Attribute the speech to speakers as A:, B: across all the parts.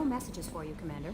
A: no messages for you, Commander.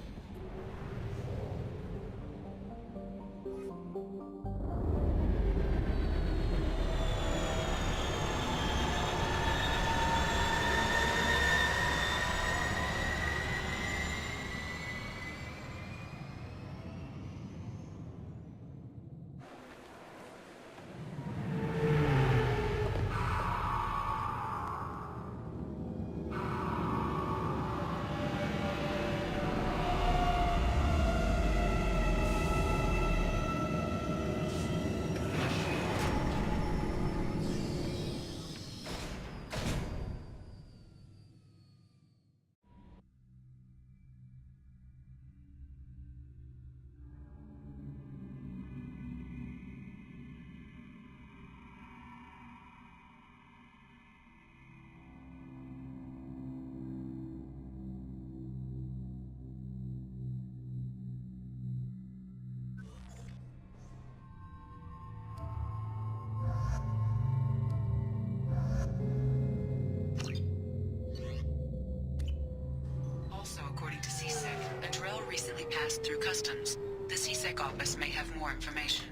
B: According to CSEC, a drill recently passed through customs. The CSEC office may have more information.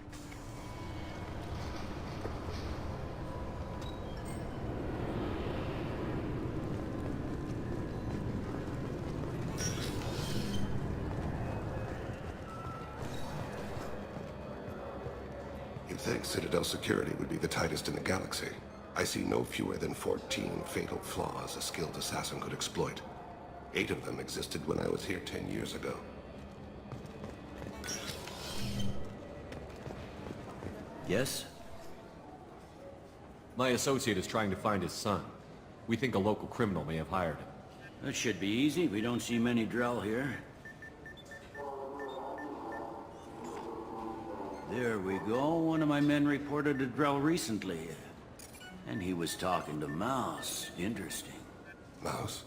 C: You'd think Citadel security would be the tightest in the galaxy. I see no fewer than 14 fatal flaws a skilled assassin could exploit. 8 of them existed when I was here 10 years ago.
D: Yes?
E: My associate is trying to find his son. We think a local criminal may have hired him.
D: That should be easy. We don't see many Drell here. There we go. One of my men reported a Drell recently. And he was talking to Mouse. Interesting.
C: Mouse?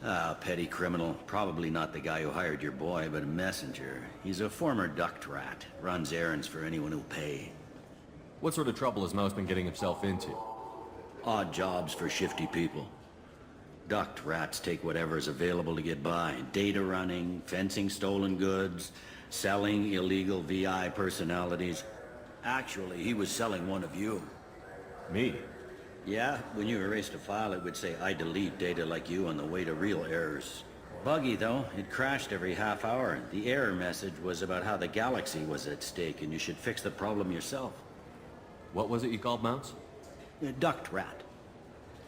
D: Ah, petty criminal. Probably not the guy who hired your boy, but a messenger. He's a former duct rat. Runs errands for anyone who'll pay.
E: What sort of trouble has Mouse been getting himself into?
D: Odd jobs for shifty people. Duct rats take whatever's available to get by. Data running, fencing stolen goods, selling illegal VI personalities. Actually, he was selling one of you.
E: Me?
D: Yeah, when you erased a file, it would say, I delete data like you on the way to real errors. Buggy, though. It crashed every half hour. The error message was about how the galaxy was at stake, and you should fix the problem yourself.
E: What was it you called Mouse?
D: Duct rat.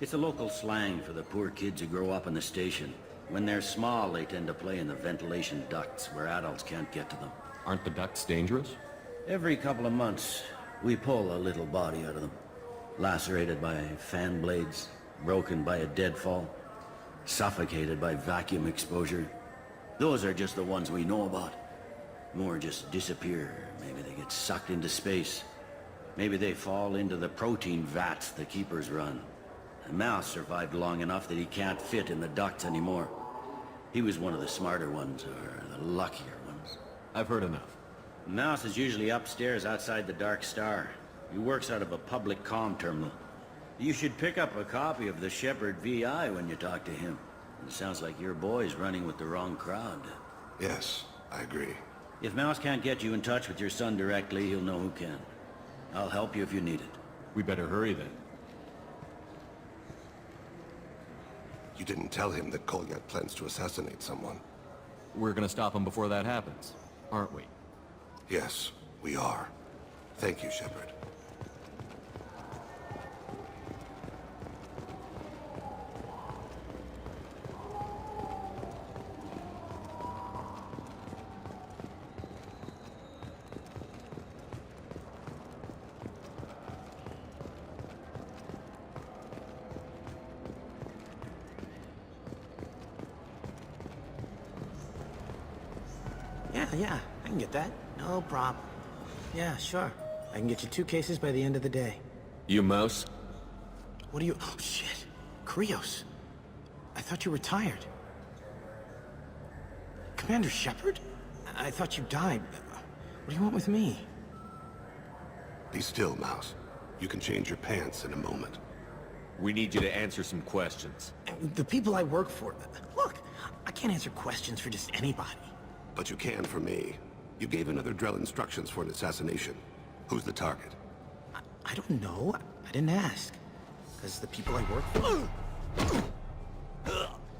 D: It's a local slang for the poor kids who grow up in the station. When they're small, they tend to play in the ventilation ducts where adults can't get to them.
E: Aren't the ducts dangerous?
D: Every couple of months, we pull a little body out of them. Lacerated by fan blades, broken by a deadfall, suffocated by vacuum exposure. Those are just the ones we know about. More just disappear. Maybe they get sucked into space. Maybe they fall into the protein vats the Keepers run. And Mouse survived long enough that he can't fit in the ducts anymore. He was one of the smarter ones, or the luckier ones.
E: I've heard enough.
D: Mouse is usually upstairs outside the Dark Star. He works out of a public comm terminal. You should pick up a copy of the Shepherd VI when you talk to him. It sounds like your boy's running with the wrong crowd.
C: Yes, I agree.
D: If Mouse can't get you in touch with your son directly, he'll know who can. I'll help you if you need it.
E: We better hurry then.
C: You didn't tell him that Kolyat plans to assassinate someone.
E: We're gonna stop him before that happens, aren't we?
C: Yes, we are. Thank you, Shepard.
F: Yeah, I can get that. No problem. Yeah, sure. I can get you 2 cases by the end of the day.
E: You Mouse?
F: What are you... Oh, shit. Krios. I thought you were retired. Commander Shepard? I thought you died. What do you want with me?
C: Be still, Mouse. You can change your pants in a moment.
E: We need you to answer some questions.
F: The people I work for... Look, I can't answer questions for just anybody.
C: But you can for me. You gave another Drell instructions for an assassination. Who's the target?
F: I don't know. I didn't ask. Because the people I work for...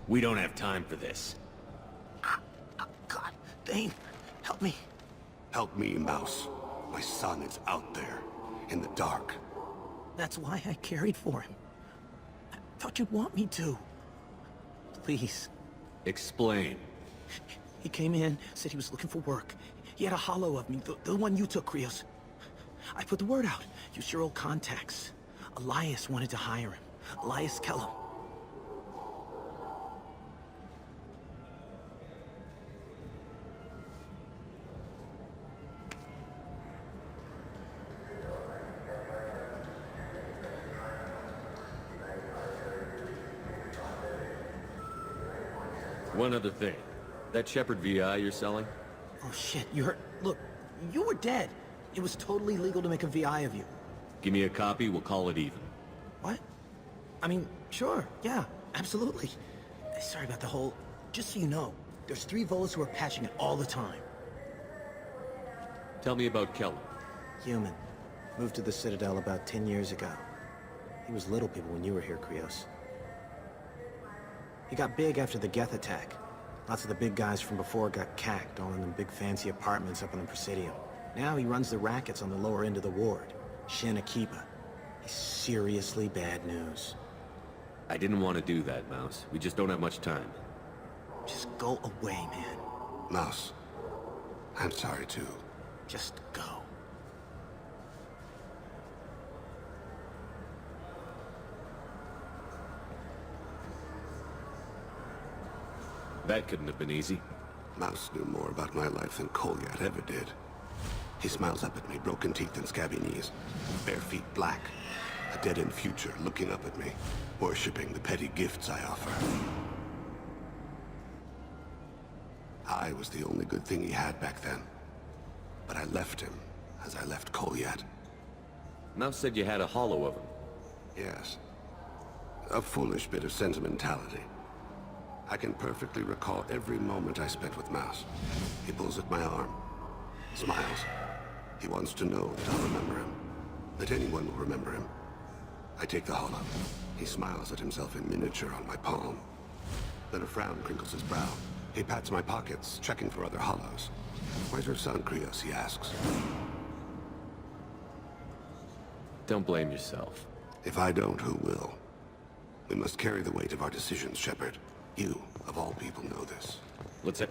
A: We don't have time for this.
F: God, Thane, help me.
C: Help me, Mouse. My son is out there, in the dark.
F: That's why I carried for him. I thought you'd want me to. Please.
E: Explain.
F: He came in, said he was looking for work. He had a hollow of me, the one you took, Krios. I put the word out. Use your old contacts. Elias wanted to hire him. Elias Kellum.
E: One other thing. That Shepherd VI you're selling?
F: Oh shit, you hurt. Look, you were dead. It was totally legal to make a VI of you.
E: Give me a copy, we'll call it even.
F: What? I mean, sure, yeah, absolutely. Sorry about the whole... Just so you know, there's 3 Volas who are patching it all the time.
E: Tell me about Kellum.
F: Human. Moved to the Citadel about 10 years ago. He was little people when you were here, Krios. He got big after the Geth attack. Lots of the big guys from before got cacked, all in them big fancy apartments up in the Presidium. Now he runs the rackets on the lower end of the ward. Shin Akiba. He's seriously bad news.
E: I didn't want to do that, Mouse. We just don't have much time.
F: Just go away, man.
C: Mouse, I'm sorry too.
F: Just go.
E: That couldn't have been easy.
C: Mouse knew more about my life than Kolyat ever did. He smiles up at me, broken teeth and scabby knees. Bare feet black. A dead-end future looking up at me, worshipping the petty gifts I offer. I was the only good thing he had back then. But I left him, as I left Kolyat.
E: Mouse said you had a hollow of him.
C: Yes. A foolish bit of sentimentality. I can perfectly recall every moment I spent with Mouse. He pulls at my arm, smiles. He wants to know that I'll remember him, that anyone will remember him. I take the hollow. He smiles at himself in miniature on my palm. Then a frown crinkles his brow. He pats my pockets, checking for other hollows. Where's your son, Krios, he asks.
E: Don't blame yourself.
C: If I don't, who will? We must carry the weight of our decisions, Shepard. You, of all people, know this.
E: Let's head.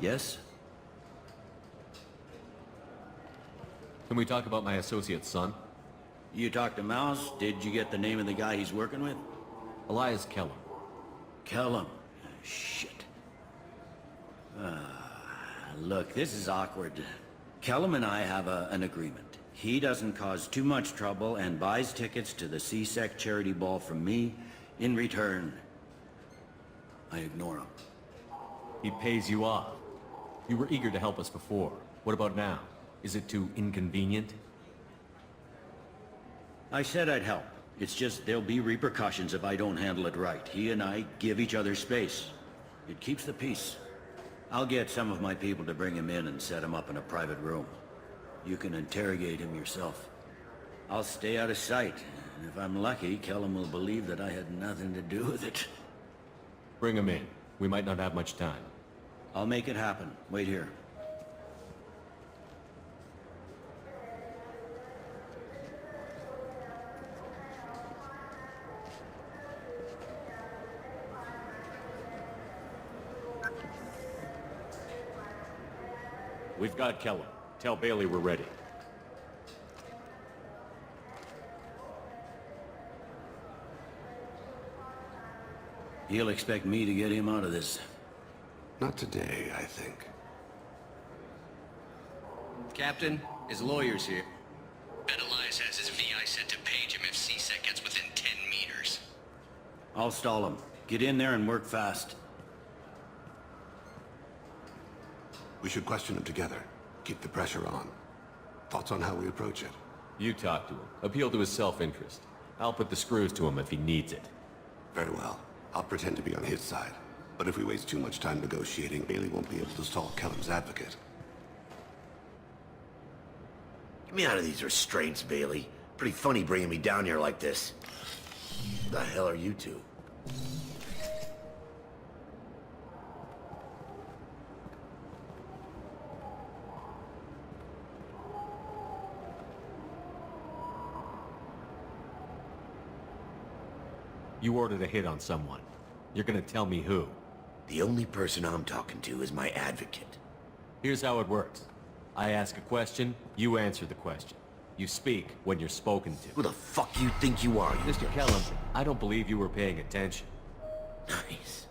D: Yes?
E: Can we talk about my associate's son?
D: You talked to Mouse? Did you get the name of the guy he's working with?
E: Elias Kellum.
D: Kellum. Shit. Look, this is awkward. Kellum and I have an agreement. He doesn't cause too much trouble and buys tickets to the C-Sec charity ball from me. In return, I ignore him.
E: He pays you off. You were eager to help us before. What about now? Is it too inconvenient?
D: I said I'd help. It's just there'll be repercussions if I don't handle it right. He and I give each other space. It keeps the peace. I'll get some of my people to bring him in and set him up in a private room. You can interrogate him yourself. I'll stay out of sight, and if I'm lucky, Kellum will believe that I had nothing to do with it.
E: Bring him in. We might not have much time.
D: I'll make it happen. Wait here.
E: We've got Kellum. Tell Bailey we're ready.
D: He'll expect me to get him out of this.
C: Not today, I think.
G: Captain, his lawyer's here.
H: Bet Elias has his VI set to page him if C-Sec gets within 10 meters.
D: I'll stall him. Get in there and work fast.
C: We should question him together. Keep the pressure on. Thoughts on how we approach it?
E: You talk to him. Appeal to his self-interest. I'll put the screws to him if he needs it.
C: Very well. I'll pretend to be on his side. But if we waste too much time negotiating, Bailey won't be able to stall Kellum's advocate.
I: Get me out of these restraints, Bailey. Pretty funny bringing me down here like this. The hell are you two?
E: You ordered a hit on someone. You're gonna tell me who.
I: The only person I'm talking to is my advocate.
E: Here's how it works. I ask a question, you answer the question. You speak when you're spoken to.
I: Who the fuck you think you are, you...
E: Mr. Kellum, I don't believe you were paying attention.
I: Nice.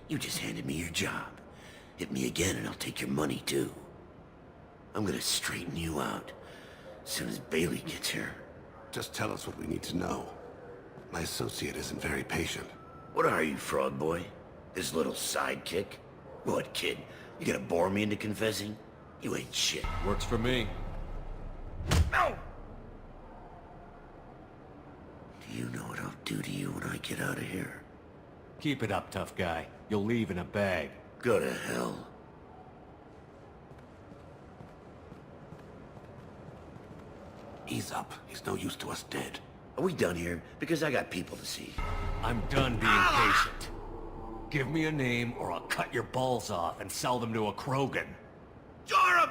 I: You just handed me your job. Hit me again and I'll take your money too. I'm gonna straighten you out as soon as Bailey gets here.
C: Just tell us what we need to know. My associate isn't very patient.
I: What are you, fraud boy? His little sidekick? What, kid? You gonna bore me into confessing? You ain't shit.
E: Works for me.
I: No! Do you know what I'll do to you when I get out of here?
E: Keep it up, tough guy. You'll leave in a bag.
I: Go to hell.
C: Ease up. He's no use to us dead.
I: Are we done here? Because I got people to see.
E: I'm done being patient. Give me a name or I'll cut your balls off and sell them to a Krogan.
I: Joram!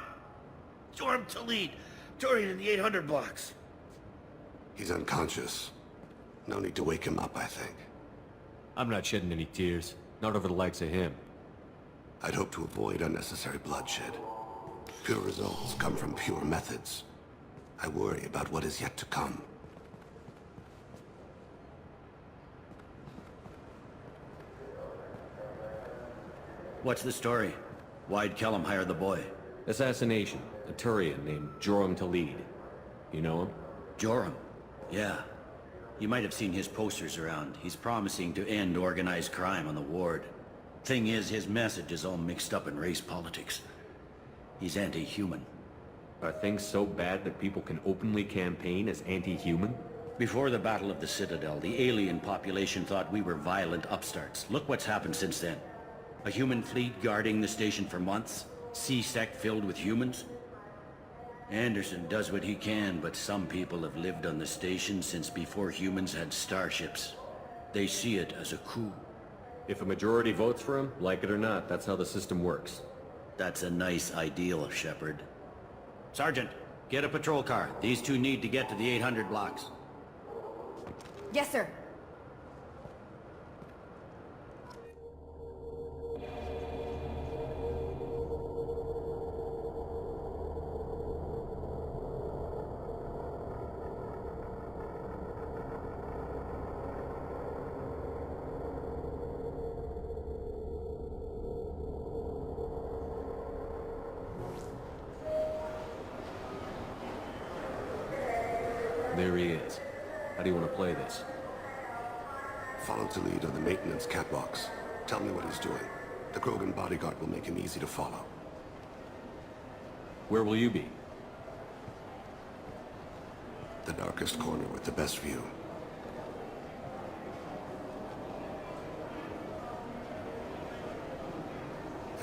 I: Joram Talid! Touring in the 800 blocks.
C: He's unconscious. No need to wake him up, I think.
E: I'm not shedding any tears. Not over the likes of him.
C: I'd hope to avoid unnecessary bloodshed. Pure results come from pure methods. I worry about what is yet to come.
D: What's the story? Why'd Kellum hire the boy?
E: Assassination. A Turian named Joram Talid. You know him?
D: Joram? Yeah. You might have seen his posters around. He's promising to end organized crime on the ward. Thing is, his message is all mixed up in race politics. He's anti-human.
E: Are things so bad that people can openly campaign as anti-human?
D: Before the Battle of the Citadel, the alien population thought we were violent upstarts. Look what's happened since then. A human fleet guarding the station for months? C-Sec filled with humans? Anderson does what he can, but some people have lived on the station since before humans had starships. They see it as a coup.
E: If a majority votes for him, like it or not, that's how the system works.
D: That's a nice ideal, Shepard. Sergeant, get a patrol car. These two need to get to the 800 blocks.
J: Yes, sir.
E: There he is. How do you want to play this?
C: Follow to lead on the maintenance catwalks. Tell me what he's doing. The Krogan bodyguard will make him easy to follow.
E: Where will you be?
C: The darkest corner with the best view.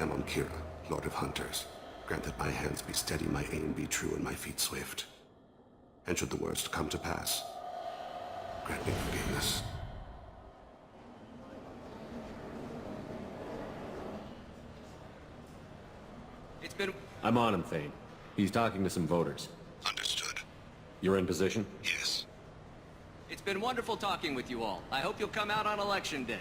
C: Amon Kira, Lord of Hunters. Grant that my hands be steady, my aim be true, and my feet swift. And should the worst come to pass, grant me forgiveness.
G: It's been...
E: I'm on him, Thane. He's talking to some voters.
C: Understood.
E: You're in position?
C: Yes.
G: It's been wonderful talking with you all. I hope you'll come out on election day.